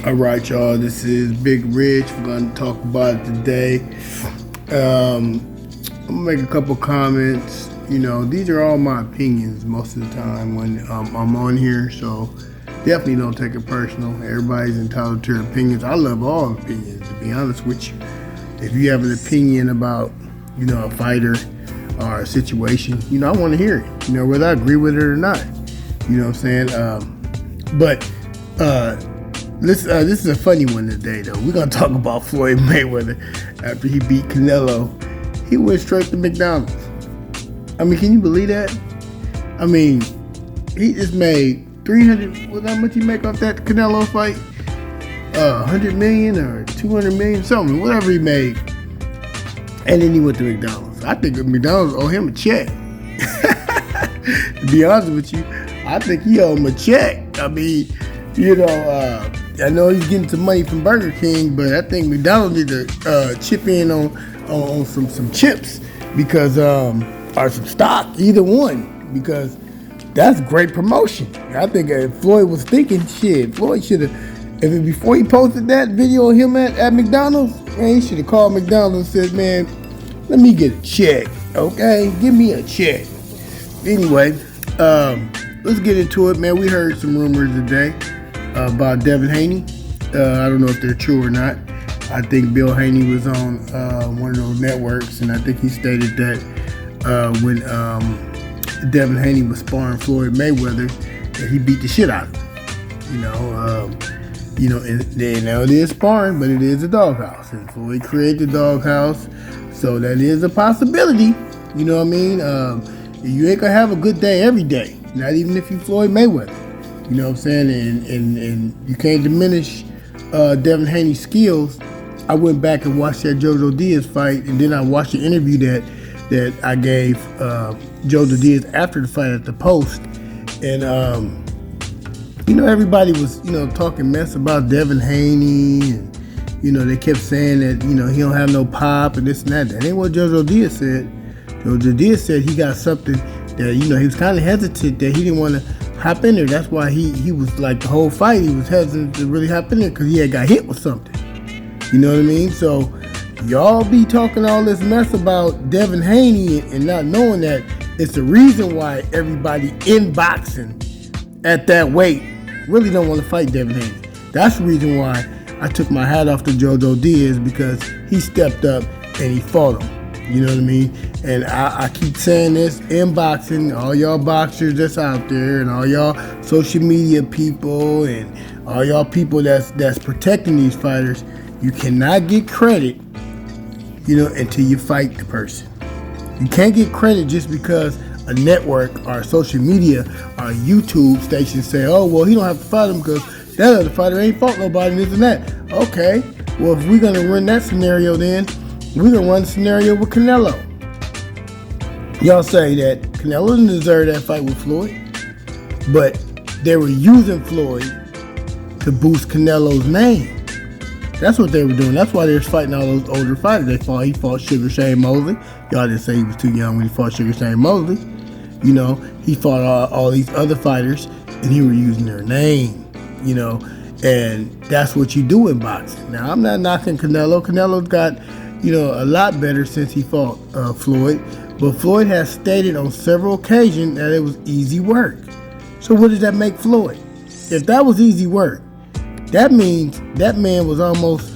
All right, y'all. This is Big Rich. We're going to talk about it today. I'm gonna make a couple comments. These are all my opinions most of the time when I'm on here. So definitely don't take it personal. Everybody's entitled to their opinions. I love all opinions, to be honest with you. If you have an opinion about, a fighter or a situation, I want to hear it. Whether I agree with it or not. You know what I'm saying? This is a funny one today, though. We're gonna talk about Floyd Mayweather after he beat Canelo. He went straight to McDonald's. I mean, can you believe that? I mean, he just made 300. What how much he make off that Canelo fight? 100 million or 200 million, something, whatever he made. And then he went to McDonald's. I think McDonald's owe him a check. To be honest with you, I think he owe him a check. I mean, I know he's getting some money from Burger King, but I think McDonald's need to chip in on some chips because or some stock, either one, because that's great promotion. I think if Floyd was thinking, Floyd should have, before he posted that video of him at McDonald's, man, he should have called McDonald's and said, man, let me get a check, okay? Give me a check. Anyway, let's get into it, man. We heard some rumors today about Devin Haney. I don't know if they're true or not. I think Bill Haney was on one of those networks, and I think he stated that when Devin Haney was sparring Floyd Mayweather, that he beat the shit out of him. It is sparring, but it is a doghouse, and Floyd created the doghouse, so that is a possibility. You know what I mean? You ain't gonna have a good day every day, not even if you Floyd Mayweather. You know what I'm saying? And you can't diminish Devin Haney's skills. I went back and watched that Jojo Diaz fight, and then I watched the interview that I gave Jojo Diaz after the fight at the Post. And, everybody was, talking mess about Devin Haney. And, they kept saying that, he don't have no pop and this and that. That ain't what Jojo Diaz said. Jojo Diaz said he got something that, he was kind of hesitant that he didn't want to hop in there. That's why he was like the whole fight, he was hesitant to really hop in there because he had got hit with something. You know what I mean? So y'all be talking all this mess about Devin Haney and not knowing that it's the reason why everybody in boxing at that weight really don't want to fight Devin Haney. That's the reason why I took my hat off to Jojo Diaz, because he stepped up and he fought him. You know what I mean? And I keep saying this in boxing, all y'all boxers that's out there and all y'all social media people and all y'all people that's protecting these fighters, you cannot get credit, until you fight the person. You can't get credit just because a network or social media or YouTube station say, oh, well, he don't have to fight him because that other fighter ain't fought nobody, this and that. Okay, well, if we're going to run that scenario then, we're going to run the scenario with Canelo. Y'all say that Canelo didn't deserve that fight with Floyd, but they were using Floyd to boost Canelo's name. That's what they were doing. That's why they were fighting all those older fighters. He fought Sugar Shane Mosley. Y'all didn't say he was too young when he fought Sugar Shane Mosley. He fought all these other fighters, and he was using their name, and that's what you do in boxing. Now, I'm not knocking Canelo. Canelo's got, a lot better since he fought Floyd, but Floyd has stated on several occasions that it was easy work. So what does that make Floyd? If that was easy work, that means that man was almost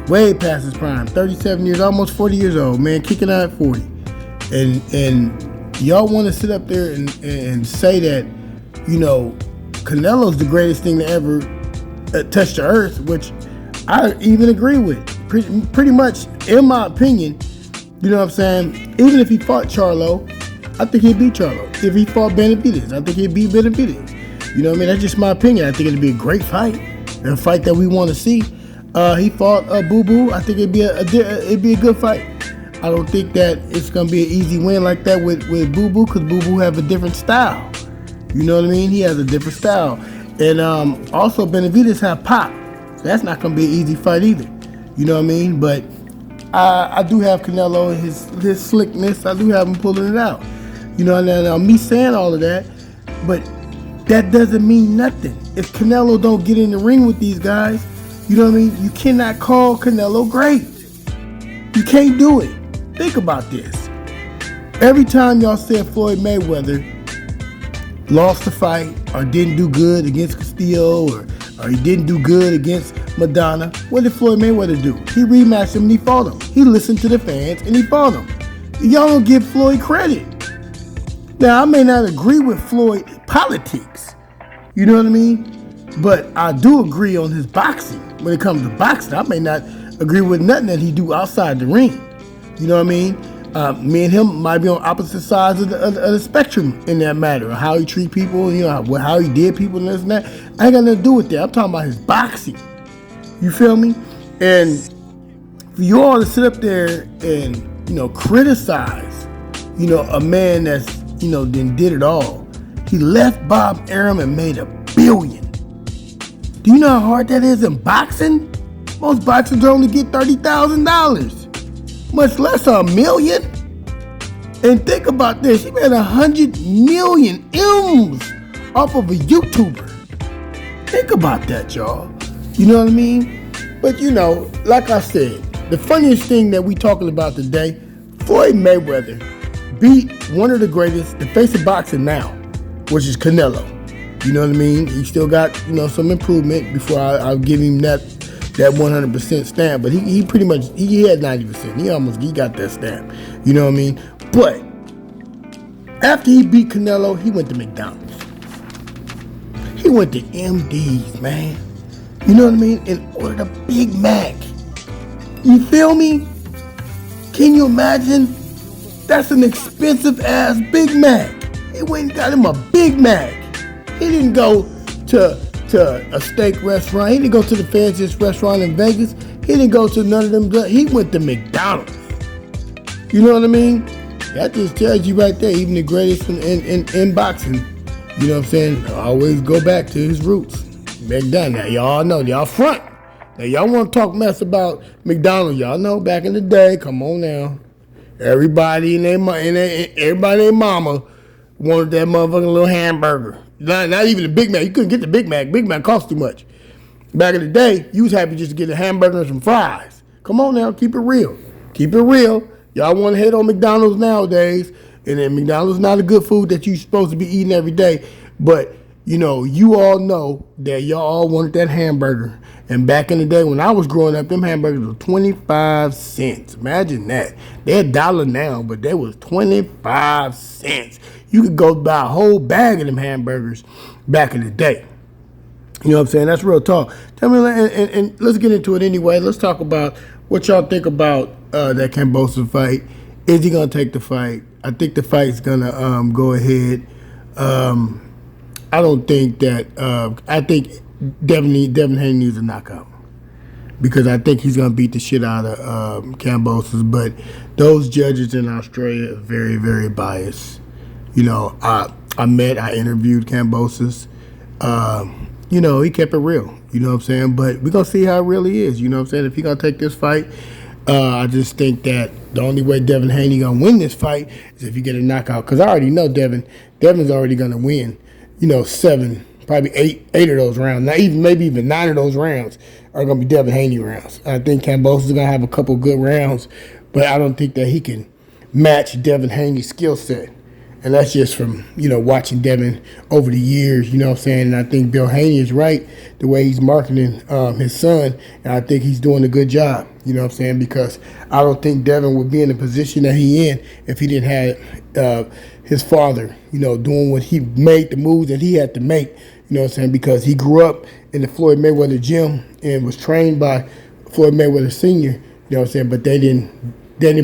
way past his prime, 37 years, almost 40 years old, man, kicking out at 40. And y'all want to sit up there and say that, Canelo's the greatest thing to ever touch the earth, which I even agree with. Pretty much, in my opinion, you know what I'm saying? Even if he fought Charlo, I think he'd beat Charlo. If he fought Benavidez, I think he'd beat Benavidez. You know what I mean? That's just my opinion. I think it'd be a great fight, a fight that we want to see. He fought Boo Boo. I think it'd be a good fight. I don't think that it's gonna be an easy win like that with Boo Boo, because Boo Boo have a different style. You know what I mean? He has a different style, and also Benavidez have pop. So that's not gonna be an easy fight either. You know what I mean? But I do have Canelo and his slickness. I do have him pulling it out. You know, now me saying all of that, but that doesn't mean nothing. If Canelo don't get in the ring with these guys, You know what I mean? You cannot call Canelo great. You can't do it. Think about this. Every time y'all said Floyd Mayweather lost the fight or didn't do good against Castillo or he didn't do good against Madonna, what did Floyd Mayweather do? He rematched him and he fought him. He listened to the fans and he fought him. Y'all don't give Floyd credit. Now, I may not agree with Floyd politics, you know what I mean? But I do agree on his boxing. When it comes to boxing, I may not agree with nothing that he do outside the ring. You know what I mean? Me and him might be on opposite sides of the spectrum in that matter. How he treat people, you know, how he did people and this and that. I ain't got nothing to do with that. I'm talking about his boxing. You feel me? And for you all to sit up there and, you know, criticize, you know, a man that's, you know, then did it all. He left Bob Arum and made $1 billion. Do you know how hard that is in boxing? Most boxers only get $30,000, much less $1 million. And think about this, he made 100 million M's off of a YouTuber. Think about that, y'all. You know what I mean? But you know, like I said, the funniest thing that we talking about today, Floyd Mayweather beat one of the greatest, the face of boxing now, which is Canelo. You know what I mean? He still got, you know, some improvement before I'll give him that 100% stamp. But he pretty much, he had 90%. He got that stamp. You know what I mean? But after he beat Canelo, he went to McDonald's. He went to MD's, man. You know what I mean? And ordered a Big Mac. You feel me? Can you imagine? That's an expensive ass Big Mac. He went and got him a Big Mac. He didn't go to a steak restaurant. He didn't go to the fanciest restaurant in Vegas. He didn't go to none of them. He went to McDonald's. You know what I mean? That just tells you right there, even the greatest in boxing, you know what I'm saying, always go back to his roots. McDonald's. Now, y'all know, y'all front. Now, y'all want to talk mess about McDonald's. Y'all know back in the day, come on now. Everybody and their mama wanted that motherfucking little hamburger. Not even the Big Mac. You couldn't get the Big Mac. Big Mac cost too much. Back in the day, you was happy just to get a hamburger and some fries. Come on now, keep it real. Keep it real. Y'all want to hate on McDonald's nowadays, and then McDonald's not a good food that you're supposed to be eating every day. But, you know, you all know that y'all all wanted that hamburger. And back in the day when I was growing up, them hamburgers were 25 cents. Imagine that. They're $1 now, but they was 25 cents. You could go buy a whole bag of them hamburgers back in the day. You know what I'm saying? That's real talk. Tell me, and let's get into it anyway. Let's talk about what y'all think about that Kambosos fight. Is he gonna take the fight? I think the fight's gonna go ahead. I don't think that. I think Devin Haney needs a knockout because I think he's gonna beat the shit out of Kambosos. But those judges in Australia are very, very biased. You know, I interviewed Kambosos. You know, he kept it real. You know what I'm saying? But we're going to see how it really is. You know what I'm saying? If he's going to take this fight, I just think that the only way Devin Haney going to win this fight is if you get a knockout. Because I already know Devin's already going to win, you know, 7, probably 8 of those rounds. Not even, maybe even 9 of those rounds are going to be Devin Haney rounds. I think Kambosos is going to have a couple good rounds, but I don't think that he can match Devin Haney's skill set. And that's just from, you know, watching Devin over the years, you know what I'm saying? And I think Bill Haney is right the way he's marketing his son. And I think he's doing a good job, you know what I'm saying? Because I don't think Devin would be in the position that he in if he didn't have his father, you know, doing what he made, the moves that he had to make, you know what I'm saying? Because he grew up in the Floyd Mayweather gym and was trained by Floyd Mayweather Sr., you know what I'm saying? But they didn't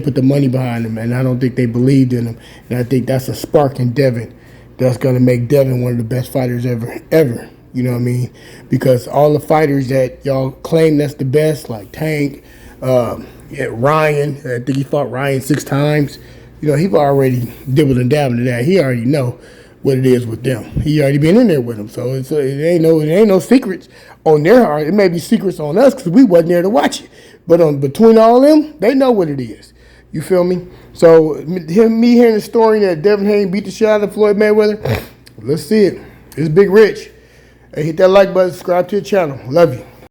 put the money behind him, and I don't think they believed in him. And I think that's a spark in Devin that's going to make Devin one of the best fighters ever. You know what I mean? Because all the fighters that y'all claim that's the best, like Tank, Ryan, I think he fought Ryan 6 times. You know, he already dibbled and dabbled to that. He already know what it is with them. He already been in there with them, so it ain't no secrets on their heart. It may be secrets on us because we wasn't there to watch it. But between all of them, they know what it is. You feel me? So me hearing the story that Devin Haney beat the shit out of Floyd Mayweather, let's see it. It's Big Rich. Hey, hit that like button, subscribe to the channel. Love you.